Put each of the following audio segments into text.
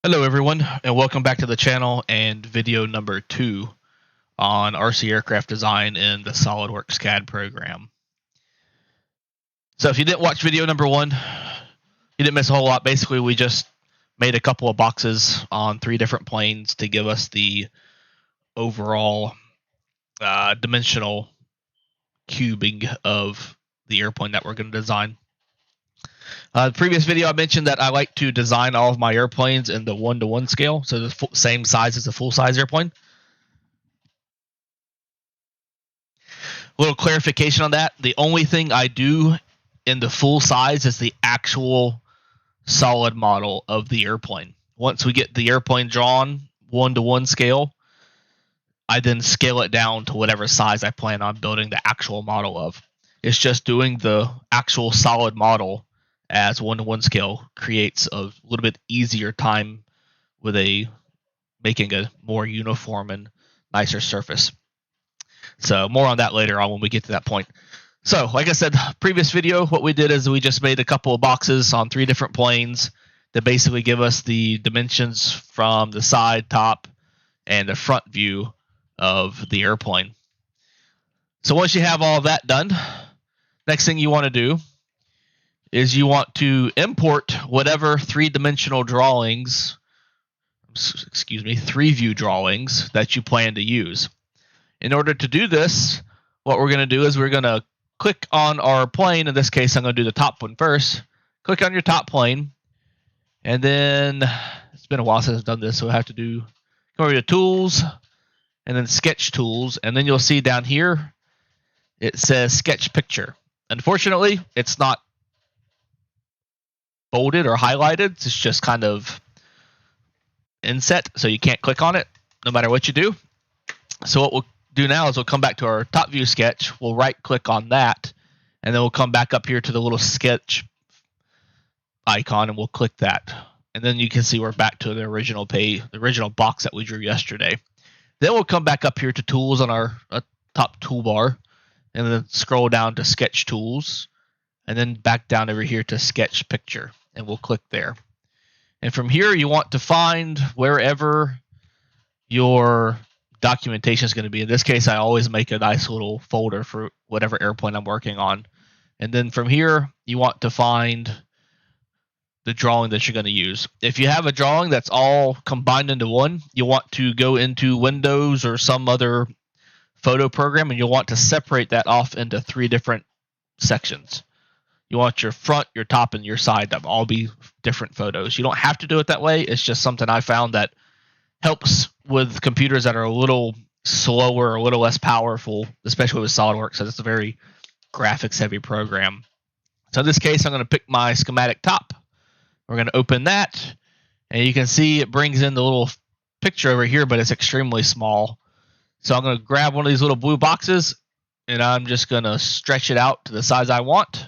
Hello everyone, and welcome back to the channel and video number 2 on RC aircraft design in the Solidworks CAD program. So if you didn't watch video number 1, you didn't miss a whole lot. Basically, we just made a couple of boxes on 3 different planes to give us the overall dimensional cubing of the airplane that we're going to design. The previous video I mentioned that I like to design all of my airplanes in the 1:1 scale, so the same size as a full-size airplane. A little clarification on that. The only thing I do in the full size is the actual solid model of the airplane. Once we get the airplane drawn 1:1 scale, I then scale it down to whatever size I plan on building the actual model of. It's just doing the actual solid model as 1:1 scale creates a little bit easier time with making a more uniform and nicer surface. So more on that later on when we get to that point. So like I said, previous video, what we did is we just made a couple of boxes on 3 different planes that basically give us the dimensions from the side, top, and the front view of the airplane. So once you have all of that done, next thing you want to do is you want to import whatever 3-dimensional drawings, 3-view drawings that you plan to use. In order to do this, what we're going to do is we're going to click on our plane. In this case, I'm going to do the top one first. Click on your top plane. And then, it's been a while since I've done this, so I have to go over to Tools, and then Sketch Tools. And then you'll see down here, it says Sketch Picture. Unfortunately, it's not bolded or highlighted. It's just kind of inset, so you can't click on it no matter what you do. So what we'll do now is we'll come back to our top view sketch. We'll right click on that, and then we'll come back up here to the little sketch icon, and we'll click that. And then you can see we're back to the original page, the original box that we drew yesterday. Then we'll come back up here to Tools on our top toolbar, and then scroll down to Sketch Tools, and then back down over here to Sketch Picture, and we'll click there. And from here, you want to find wherever your documentation is going to be. In this case, I always make a nice little folder for whatever airplane I'm working on. And then from here, you want to find the drawing that you're going to use. If you have a drawing that's all combined into one, you want to go into Windows or some other photo program, and you'll want to separate that off into 3 different sections. You want your front, your top, and your side to all be different photos. You don't have to do it that way. It's just something I found that helps with computers that are a little slower, a little less powerful, especially with SolidWorks, because it's a very graphics-heavy program. So in this case, I'm going to pick my schematic top. We're going to open that, and you can see it brings in the little picture over here, but it's extremely small. So I'm going to grab one of these little blue boxes, and I'm just going to stretch it out to the size I want.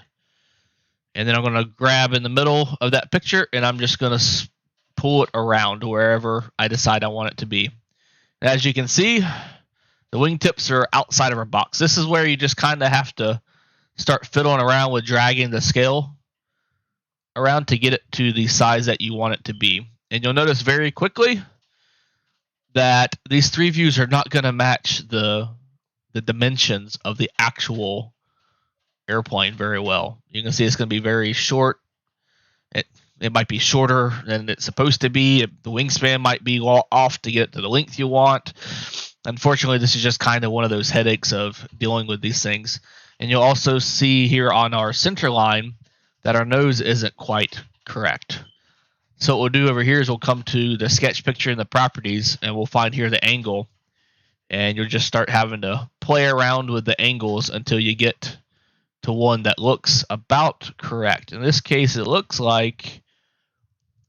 And then I'm going to grab in the middle of that picture, and I'm just going to pull it around wherever I decide I want it to be. And as you can see, the wingtips are outside of our box. This is where you just kind of have to start fiddling around with dragging the scale around to get it to the size that you want it to be. And you'll notice very quickly that these 3 views are not going to match the dimensions of the actual airplane very well. You can see it's going to be very short. It might be shorter than it's supposed to be. The wingspan might be off to get to the length you want. Unfortunately, this is just kind of one of those headaches of dealing with these things. And you'll also see here on our center line that our nose isn't quite correct. So what we'll do over here is we'll come to the sketch picture and the properties, and we'll find here the angle. And you'll just start having to play around with the angles until you get to one that looks about correct. In this case, it looks like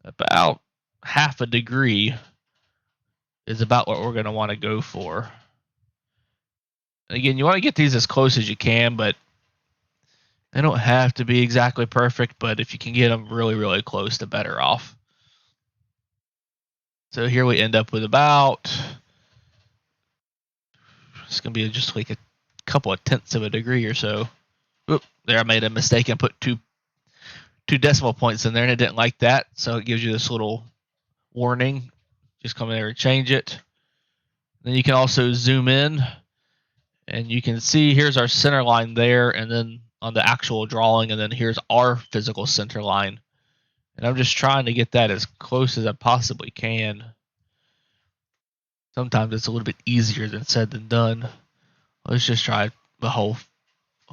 about 1/2 degree is about what we're going to want to go for. And again, you want to get these as close as you can, but they don't have to be exactly perfect, but if you can get them really, really close, the better off. So here we end up with about, it's going to be just like a couple of tenths of a degree or so. Oop, there I made a mistake and put two decimal points in there, and it didn't like that, so it gives you this little warning. Just come in there and change it. Then you can also zoom in, and you can see here's our center line there, and then on the actual drawing, and then here's our physical center line. And I'm just trying to get that as close as I possibly can. Sometimes it's a little bit easier than said than done. Let's just try a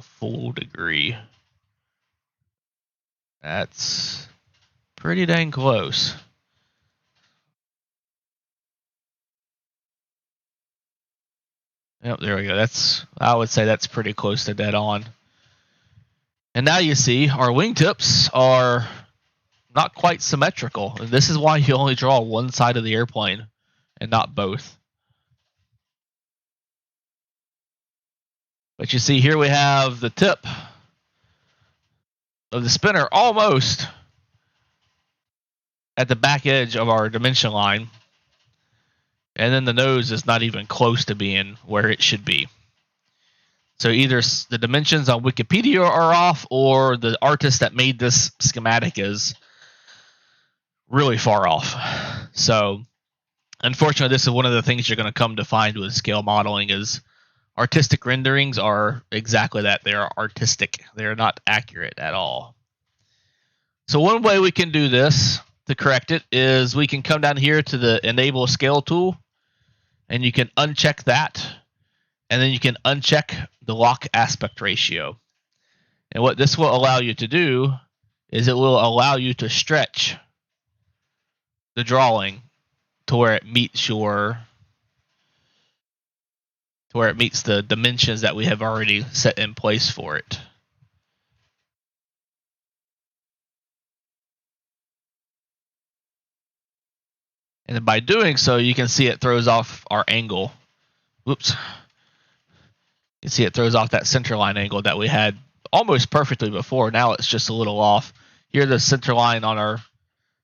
full degree. That's pretty dang close. Yep, there we go. I would say that's pretty close to dead on. And now you see our wingtips are not quite symmetrical. And this is why you only draw one side of the airplane and not both. But you see here we have the tip of the spinner almost at the back edge of our dimension line. And then the nose is not even close to being where it should be. So either the dimensions on Wikipedia are off, or the artist that made this schematic is really far off. So unfortunately, this is one of the things you're going to come to find with scale modeling is artistic renderings are exactly that. They are artistic. They're not accurate at all. So one way we can do this to correct it is we can come down here to the Enable Scale tool, and you can uncheck that, and then you can uncheck the lock aspect ratio. And what this will allow you to do is it will allow you to stretch the drawing to where it meets the dimensions that we have already set in place for it. And then by doing so, you can see it throws off our angle. Whoops. You can see it throws off that center line angle that we had almost perfectly before. Now it's just a little off. Here the center line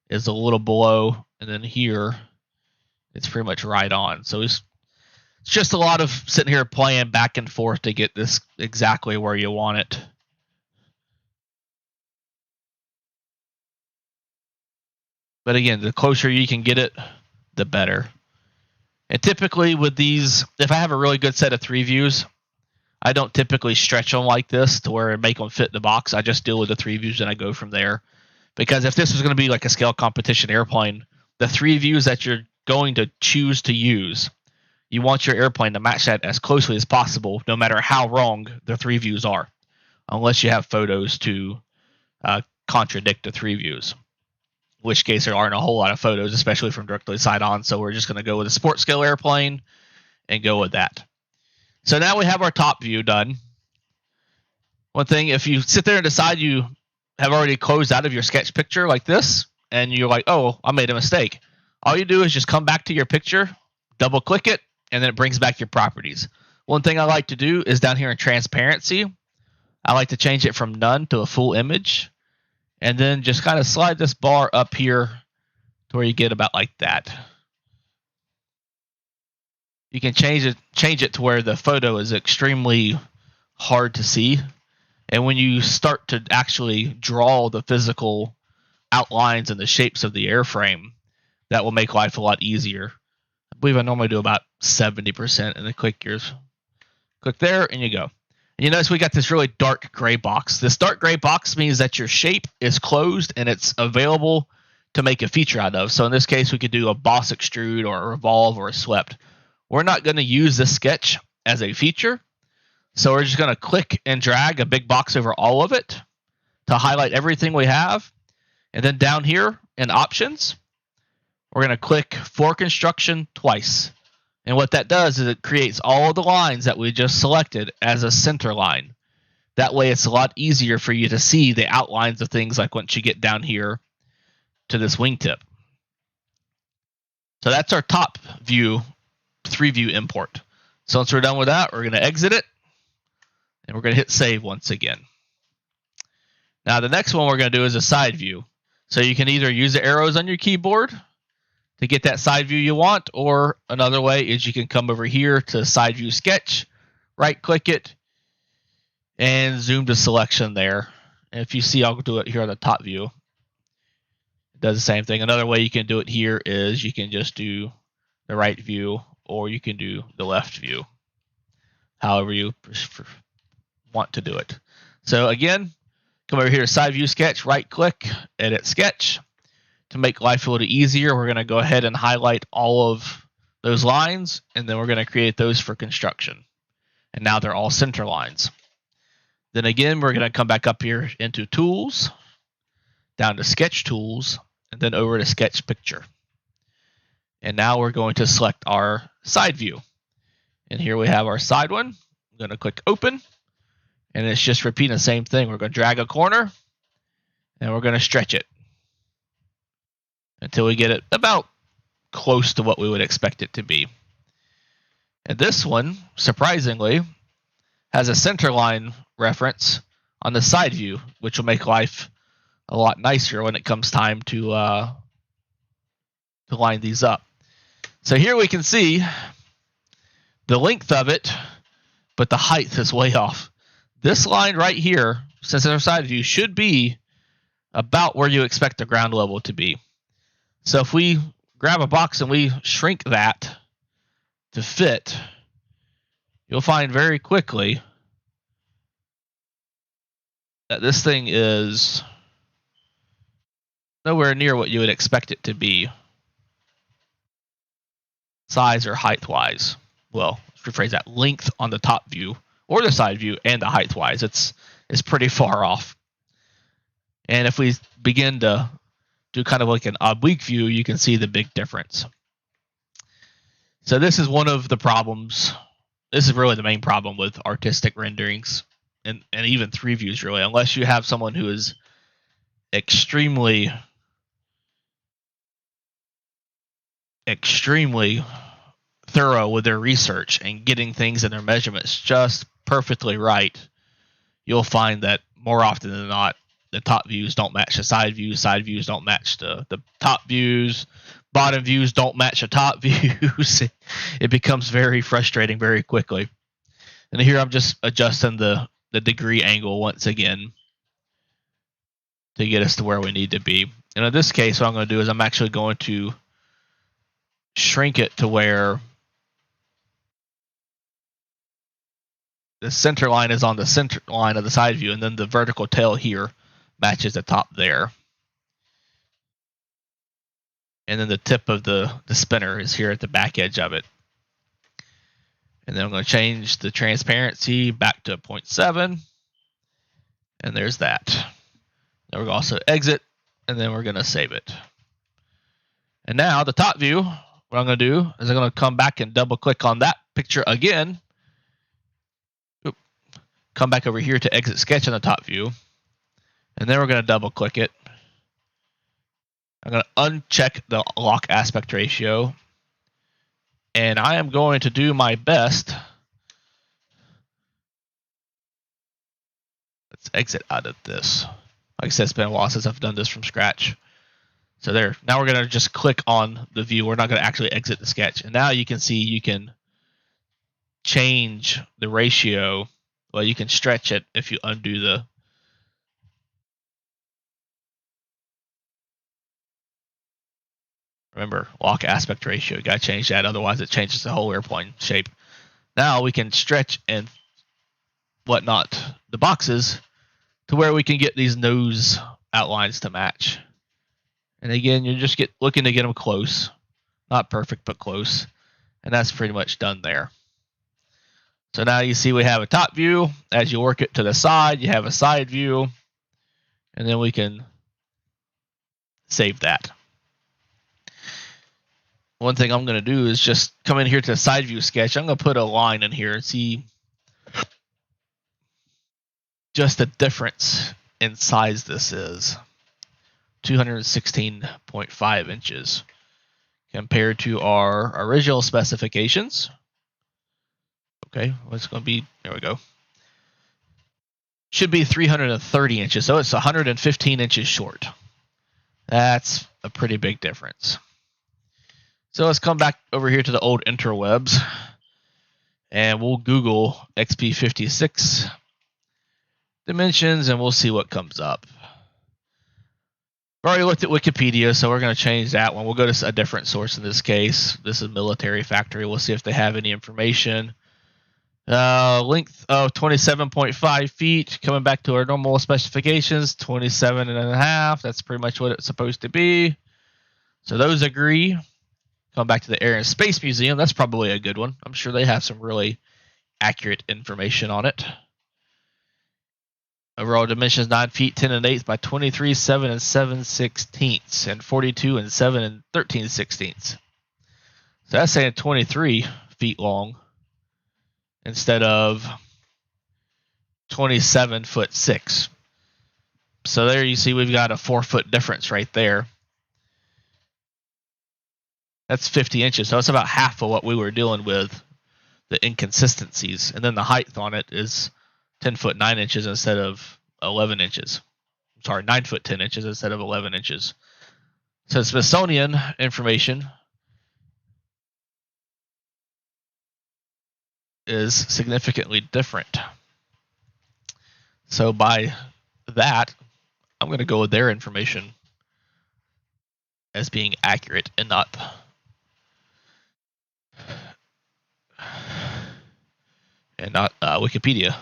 is a little below, and then here it's pretty much right on. So it's just a lot of sitting here playing back and forth to get this exactly where you want it. But again, the closer you can get it, the better. And typically with these, if I have a really good set of 3 views, I don't typically stretch them like this to where I make them fit the box. I just deal with the 3 views and I go from there. Because if this was going to be like a scale competition airplane, the 3 views that you're going to choose to use, you want your airplane to match that as closely as possible, no matter how wrong the 3 views are, unless you have photos to contradict the 3 views. In which case there aren't a whole lot of photos, especially from directly side on. So we're just going to go with a sport scale airplane and go with that. So now we have our top view done. One thing, if you sit there and decide you have already closed out of your sketch picture like this, and you're like, oh, I made a mistake. All you do is just come back to your picture, double click it, and then it brings back your properties. One thing I like to do is down here in transparency, I like to change it from none to a full image. And then just kind of slide this bar up here to where you get about like that. You can change it to where the photo is extremely hard to see. And when you start to actually draw the physical outlines and the shapes of the airframe, that will make life a lot easier. I believe I normally do about 70%, and then click there and you go. And you notice we got this really dark gray box. This dark gray box means that your shape is closed and it's available to make a feature out of. So in this case, we could do a boss extrude or a revolve or a swept. We're not going to use this sketch as a feature. So we're just going to click and drag a big box over all of it to highlight everything we have. And then down here in options, we're going to click for construction twice. And what that does is it creates all of the lines that we just selected as a center line. That way it's a lot easier for you to see the outlines of things like once you get down here to this wingtip. So that's our top view, 3-view import. So once we're done with that, we're going to exit it. And we're going to hit save once again. Now the next one we're going to do is a side view. So you can either use the arrows on your keyboard to get that side view you want, or another way is you can come over here to side view sketch, right click it, and zoom to selection there. And if you see, I'll do it here on the top view. It does the same thing. Another way you can do it here is you can just do the right view, or you can do the left view, however you want to do it. So again, come over here to side view sketch, right click, edit sketch. To make life a little easier, we're going to go ahead and highlight all of those lines, and then we're going to create those for construction. And now they're all center lines. Then again, we're going to come back up here into tools, down to sketch tools, and then over to sketch picture. And now we're going to select our side view. And here we have our side one. I'm going to click open, and it's just repeating the same thing. We're going to drag a corner, and we're going to stretch it until we get it about close to what we would expect it to be. And this one, surprisingly, has a center line reference on the side view, which will make life a lot nicer when it comes time to line these up. So here we can see the length of it, but the height is way off. This line right here, since it's our side view, should be about where you expect the ground level to be. So if we grab a box and we shrink that to fit, you'll find very quickly that this thing is nowhere near what you would expect it to be, size or height-wise. Well, let's rephrase that. Length on the top view or the side view and the height-wise, it's pretty far off. And if we begin to do kind of like an oblique view, you can see the big difference. So this is one of the problems. This is really the main problem with artistic renderings and even 3 views, really, unless you have someone who is extremely thorough with their research and getting things in their measurements just perfectly right. You'll find that more often than not, the top views don't match the side views don't match the top views, bottom views don't match the top views. It becomes very frustrating very quickly. And here I'm just adjusting the degree angle once again to get us to where we need to be. And in this case, what I'm going to do is I'm actually going to shrink it to where the center line is on the center line of the side view, and then the vertical tail here matches the top there. And then the tip of the spinner is here at the back edge of it. And then I'm going to change the transparency back to 0.7. And there's that. Then we're going to also exit, and then we're going to save it. And now the top view, what I'm going to do is I'm going to come back and double click on that picture again. Come back over here to exit sketch on the top view. And then we're going to double click it. I'm going to uncheck the lock aspect ratio. And I am going to do my best. Let's exit out of this. Like I said, it's been a while since I've done this from scratch. So there. Now we're going to just click on the view. We're not going to actually exit the sketch. And now you can see you can change the ratio. Well, you can stretch it if you undo the remember, lock aspect ratio. You got to change that, otherwise it changes the whole airplane shape. Now we can stretch and whatnot the boxes to where we can get these nose outlines to match. And again, you're just looking to get them close. Not perfect, but close. And that's pretty much done there. So now you see we have a top view. As you work it to the side, you have a side view. And then we can save that. One thing I'm going to do is just come in here to the side view sketch. I'm going to put a line in here and see just the difference in size this is. 216.5 inches compared to our original specifications. Okay, what's going to be, there we go. Should be 330 inches, so it's 115 inches short. That's a pretty big difference. So let's come back over here to the old interwebs, and we'll Google XP56 dimensions, and we'll see what comes up. We already looked at Wikipedia, so we're going to change that one. We'll go to a different source in this case. This is Military Factory. We'll see if they have any information. Length of 27.5 feet. Coming back to our normal specifications, 27.5. That's pretty much what it's supposed to be. So those agree. Coming back to the Air and Space Museum, that's probably a good one. I'm sure they have some really accurate information on it. Overall dimensions 9 feet 10 and 8 by 23 7 and 7 sixteenths and 42 and 7 and 13 sixteenths. So that's saying 23 feet long instead of 27 foot 6. So there you see we've got a 4-foot difference right there. That's 50 inches. So it's about half of what we were dealing with, the inconsistencies. And then the height on it is 10 foot 9 inches instead of 11 inches. Sorry, 9 foot 10 inches instead of 11 inches. So Smithsonian information is significantly different. So by that, I'm going to go with their information as being accurate and not Wikipedia.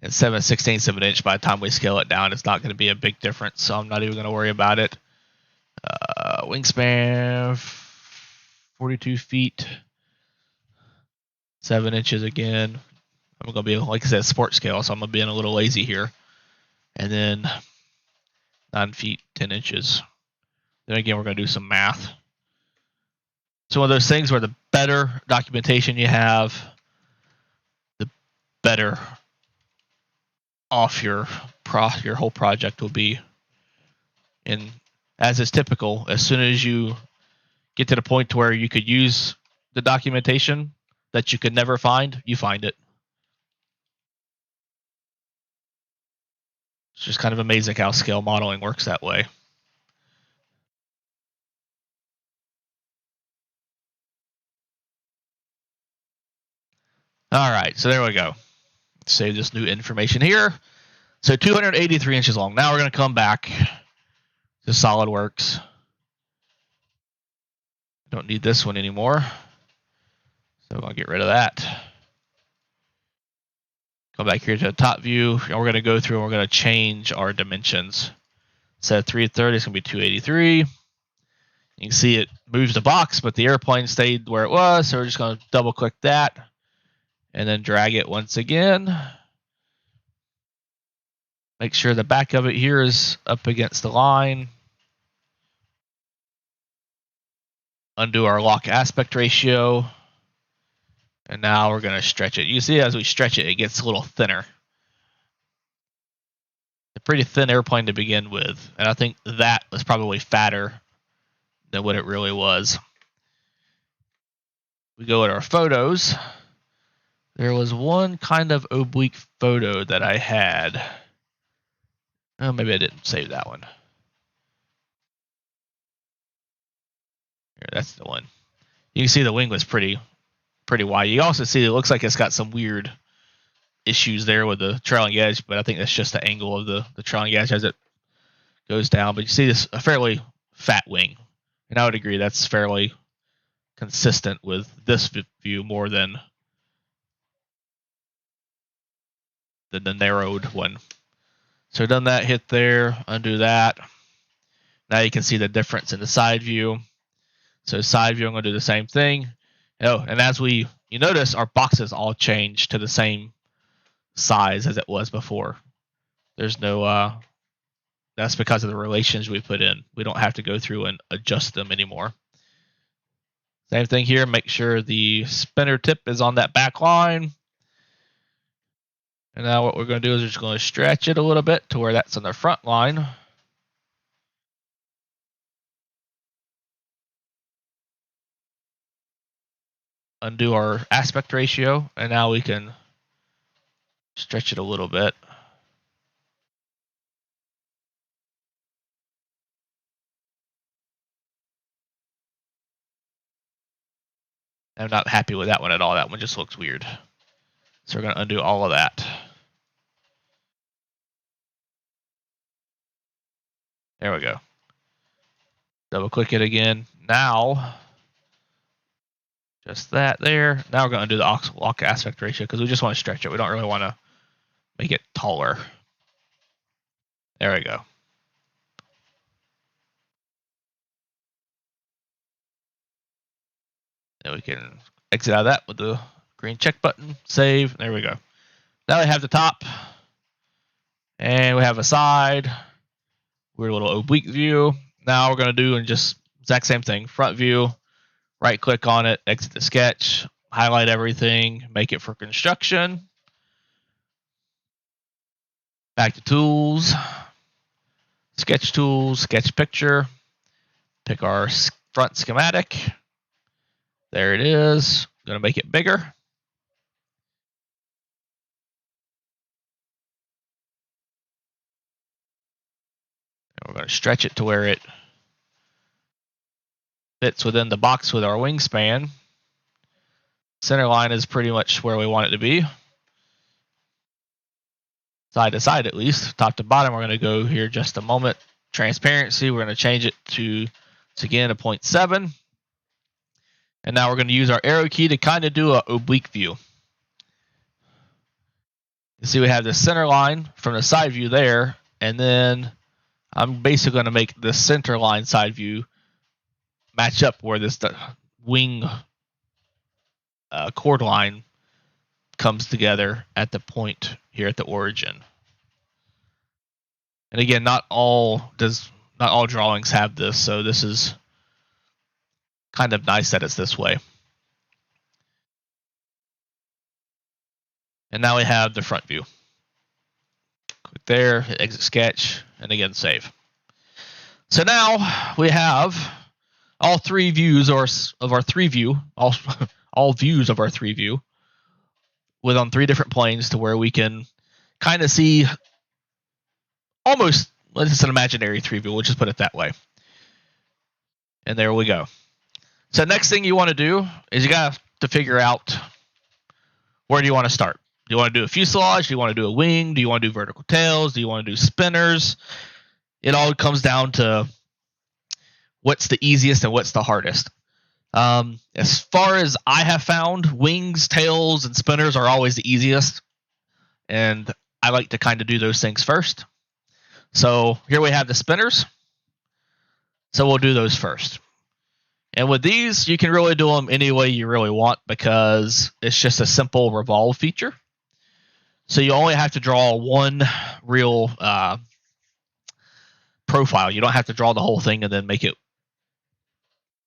And 7/16 of an inch, by the time we scale it down, it's not going to be a big difference, so I'm not even going to worry about it. Wingspan 42 feet 7 inches again. I'm going to be, like I said, sports scale, so I'm going to be a little lazy here. And then 9 feet 10 inches. Then again, we're going to do some math. So one of those things where the better documentation you have, the better off your whole project will be. And as is typical, as soon as you get to the point where you could use the documentation that you could never find, you find it. It's just kind of amazing how scale modeling works that way. All right, so there we go. Save this new information here. So 283 inches long. Now we're going to come back to SolidWorks. Don't need this one anymore. So I'm going to get rid of that. Come back here to the top view, and we're going to go through and we're going to change our dimensions. Instead of 330, it's going to be 283. You can see it moves the box, but the airplane stayed where it was, so we're just going to double click that and then drag it once again. Make sure the back of it here is up against the line. Undo our lock aspect ratio. And now we're going to stretch it. You see as we stretch it, it gets a little thinner. A pretty thin airplane to begin with. And I think that was probably fatter than what it really was. We go at our photos. There was one kind of oblique photo that I had. Oh, maybe I didn't save that one. Here, that's the one. You can see the wing was pretty wide. You also see it looks like it's got some weird issues there with the trailing edge, but I think that's just the angle of the trailing edge as it goes down. But you see this a fairly fat wing, and I would agree that's fairly consistent with this view more than the narrowed one. So done that, hit there, undo that. Now you can see the difference in the side view. So side view, I'm going to do the same thing. Oh, and as you notice, our boxes all changed to the same size as it was before. There's no, that's because of the relations we put in. We don't have to go through and adjust them anymore. Same thing here, make sure the spinner tip is on that back line. And now what we're going to do is we're just going to stretch it a little bit to where that's on the front line. Undo our aspect ratio, and now we can stretch it a little bit. I'm not happy with that one at all. That one just looks weird. So we're going to undo all of that. There we go. Double click it again. Now, just that there. Now we're going to undo the lock aspect ratio because we just want to stretch it. We don't really want to make it taller. There we go. Then we can exit out of that with the green check button. Save. There we go. Now we have the top. And we have a side. Weird little oblique view. Now we're going to do just exact same thing. Front view. Right click on it. Exit the sketch. Highlight everything. Make it for construction. Back to tools. Sketch tools. Sketch picture. Pick our front schematic. There it is. I'm going to make it bigger. And we're going to stretch it to where it fits within the box with our wingspan. Center line is pretty much where we want it to be. Side to side at least. Top to bottom, we're going to go here just a moment. Transparency, we're going to change it to, again, a 0.7. And now we're going to use our arrow key to kind of do an oblique view. You see we have the center line from the side view there, and then I'm basically going to make the center line side view match up where this wing chord line comes together at the point here at the origin. And again, not all drawings have this, so this is kind of nice that it's this way. And now we have the front view. Click there, hit exit sketch, and again save. So now we have all three views of our three view, all views of our three view, with on three different planes to where we can kind of see almost, well, it's an imaginary three view, we'll just put it that way. And there we go. So next thing you want to do is you got to figure out where do you want to start. Do you want to do a fuselage? Do you want to do a wing? Do you want to do vertical tails? Do you want to do spinners? It all comes down to what's the easiest and what's the hardest. As far as I have found, wings, tails, and spinners are always the easiest. And I like to kind of do those things first. So here we have the spinners. So we'll do those first. And with these, you can really do them any way you really want because it's just a simple revolve feature. So you only have to draw one real profile. You don't have to draw the whole thing and then make it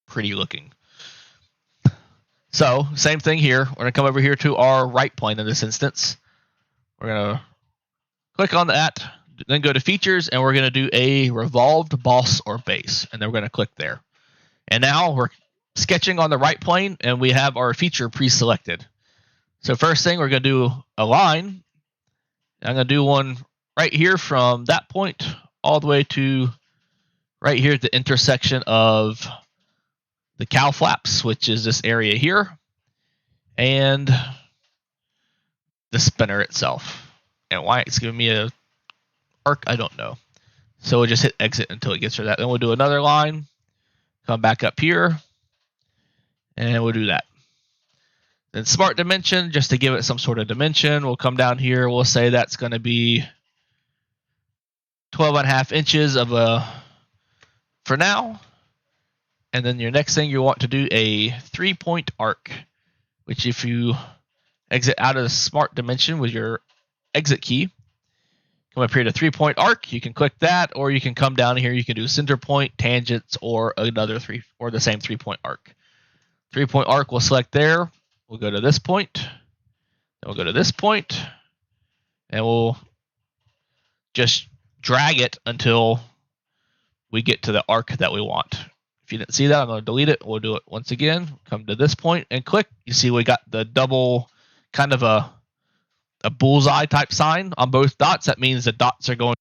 pretty looking. So same thing here. We're going to come over here to our right plane in this instance. We're going to click on that, then go to features, and we're going to do a revolved boss or base. And then we're going to click there. And now we're sketching on the right plane, and we have our feature pre-selected. So first thing, we're going to do a line. I'm going to do one right here from that point all the way to right here at the intersection of the cow flaps, which is this area here, and the spinner itself. And why it's giving me a arc, I don't know. So we'll just hit exit until it gets to that. Then we'll do another line. Come back up here, and we'll do that. Then smart dimension, just to give it some sort of dimension, we'll come down here. We'll say that's going to be 12.5 inches for now. And then your next thing, you want to do a 3-point arc, which if you exit out of the smart dimension with your exit key, come up here to 3-point arc, you can click that, or you can come down here, you can do center point, tangents, or or the same 3-point arc. 3-point arc, we'll select there. We'll go to this point. Then we'll go to this point, and we'll just drag it until we get to the arc that we want. If you didn't see that, I'm going to delete it. We'll do it once again. Come to this point and click. You see we got the double, kind of a bullseye type sign on both dots. That means the dots are going